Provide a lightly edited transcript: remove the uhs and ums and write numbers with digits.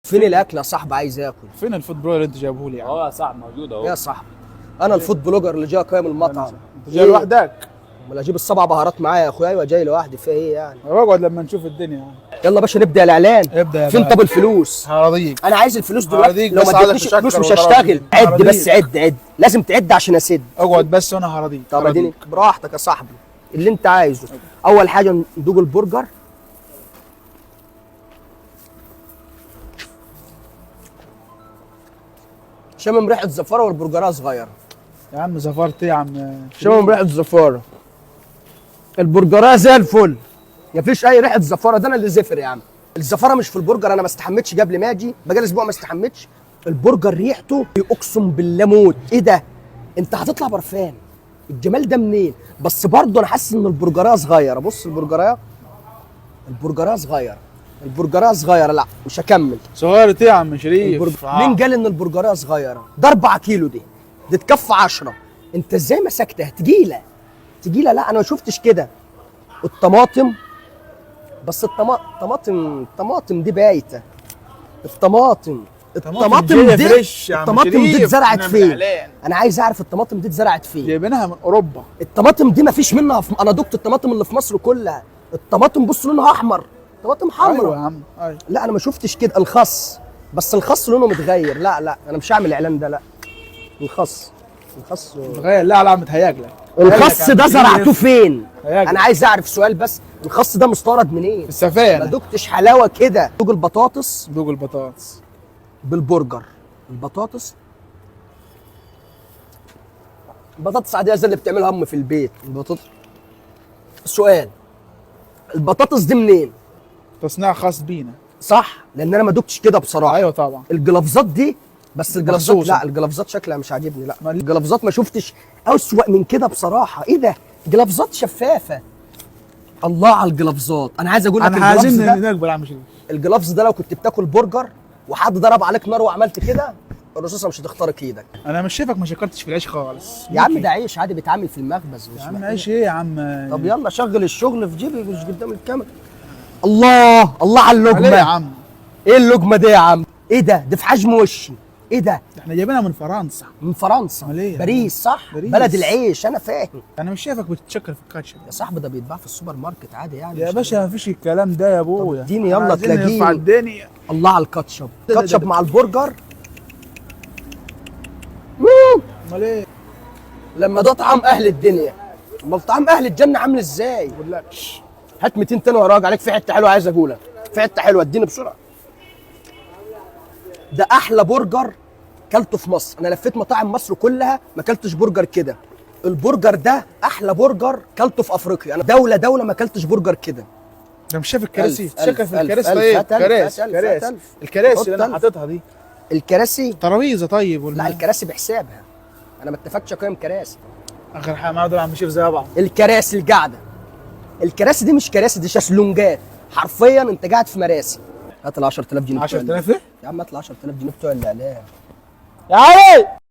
فين الاكل يا صاحبي؟ عايز اكل. فين الفود بلوجر اللي انت جايبه لي يعني؟ اه يا صاحبي موجود اهو. يا صاحبي انا الفود بلوجر اللي جاي اقيم المطعم. انت جاي لوحدك؟ امال اجيب السبع بهارات معايا يا اخويا؟ ايوه جاي لوحدي، في ايه يعني؟ اقعد لما نشوف الدنيا يعني. يلا يا باشا نبدا الاعلان. ابدا يا فين باشا. طب الفلوس؟ هراضيك. انا عايز الفلوس دلوقتي. هراضيك لو بس ما عايزك ادتنيش تشكر الفلوس مش وتراضيك. هشتغل. عد هراضيك. بس عد لازم تعد عشان اسد. اقعد بس وانا هراضيك. طب اديني براحتك يا صاحبي اللي انت عايزه. اول حاجه ندوق البرجر. شامم ريحه زفاره والبرجرها صغيره. يا عم زفرت ايه يا عم؟ شامم ريحه زفاره. البرجرها زي الفل، مفيش اي ريحه زفاره. ده انا اللي زفر يا عم. الزفاره مش في البرجر، انا ما استحمتش قبل ما اجي، بقالي اسبوع ما استحمتش. البرجر ريحته اقسم بالله موت. ايه ده؟ انت هتطلع برفان. الجمال ده منين؟ بس برضه انا حاسس ان البرجرها صغيره. بص البرجرها صغيره. البرجرها صغيره. لا مش هكمل. صغيرة ايه يا عم شريف؟ مين قال ان البرجرها صغيره؟ ده 4 كيلو دي تكفي 10. انت ازاي مسكتها؟ تقيله. لا انا ما شفتش كده. الطماطم بس الطماطم دي بايته. الطماطم دي فريش يا عم الطماطم دي شريف. اتزرعت أنا فين؟ مقلقان. انا عايز اعرف الطماطم دي اتزرعت فين؟ جايبينها من اوروبا. الطماطم دي ما فيش منها انا دقت الطماطم اللي في مصر كلها. الطماطم بص لونها احمر، طماطم حمراء. ايوه يا عم ايوه. لا انا ما شفتش كده. الخس بس الخس لونه متغير. لا انا مش هعمل اعلان ده. لا الخس تغير. لا متهيأ لك. الخس ده زرعته فين؟ هياكل. انا عايز اعرف سؤال بس. الخس ده مستورد منين؟ السفانة. ما دقتش حلاوه كده. دوق البطاطس دوق البطاطس بالبرجر. البطاطس عاديه زي اللي بتعملها امي في البيت. السؤال، البطاطس دي منين؟ تصنيع خاص بينا. صح؟ لان انا ما دقتش كده بصراحه. ايوه طبعا. الجلافزات دي بس الجلافزات مخصوصة. لا الجلافزات شكلها مش عاجبني. لا الجلافزات ما شفتش اسوأ من كده بصراحه. ايه ده؟ جلافزات شفافه. الله على الجلافزات. انا عايز اقول لك انا الجلافز عايزين ده، نقبل يا عم شريف. الجلافز ده لو كنت بتاكل برجر وحد ضرب عليك نار وعملت كده، الرصاصه مش هتخترق ايدك. انا مش شايفك ما شكرتش في العيش خالص. يا عم ده عيش عادي بيتعمل في المخبز مش يا عم محتاج. عيش ايه يا عم؟ طب يلا شغل الشغل في جيبي مش قدام الكاميرا. الله على عليه اللقمه. يا عم. ايه اللقمه دي يا عم؟ ايه ده في حجم وشي. ايه ده؟ احنا جايبينها من فرنسا. من فرنسا. أمال إيه؟ باريس صح؟ باريس. بلد العيش. انا فاهم انا مش شايفك بتتشكل في الكاتشب. يا صاحبي. ده بيتباع في السوبر ماركت عادي يعني. يا مش باشا ما فيش الكلام ده يا ابويا. طب اديني يلا عايزين تلاقيني. نرفع الدنيا. الله على الكاتشب. كاتشب مع البرجر. امال ايه؟ لما ده طعام اهل الدنيا، امال طعام اهل الجنه عامل ازاي؟ ما بقولكش. هات 200 تاني وراك عليك. في حته حلوه عايز اقولها. في حته حلوه اديني بسرعه. ده احلى برجر كلته في مصر. انا لفيت مطاعم مصر كلها ما كلتش برجر كده. البرجر ده احلى برجر كلته في افريقيا. انا دوله ما كلتش برجر كده. ده مش شايف الكراسي؟ ألف، شكل في ألف، الكراسي ألف، طيب. هات ألف، كراسي هات ألف، هات كراسي. ألف. الكراسي حط اللي انا ألف. حاططها دي الكراسي ترابيزه طيب لا الكراسي بحسابها. انا ما اتفقتش اقيم كراسي. اخر حاجه ما دول عم شيف زي بعض. الكراسي القاعده. الكراسي دي مش كراسي، دي شازلونجات. حرفيا انت قاعد في مراسي. هات ال 10000 جنيه بتوع 10000 ايه؟ يا عم هات ال 10000 جنيه بتوع الاعلان. يا علي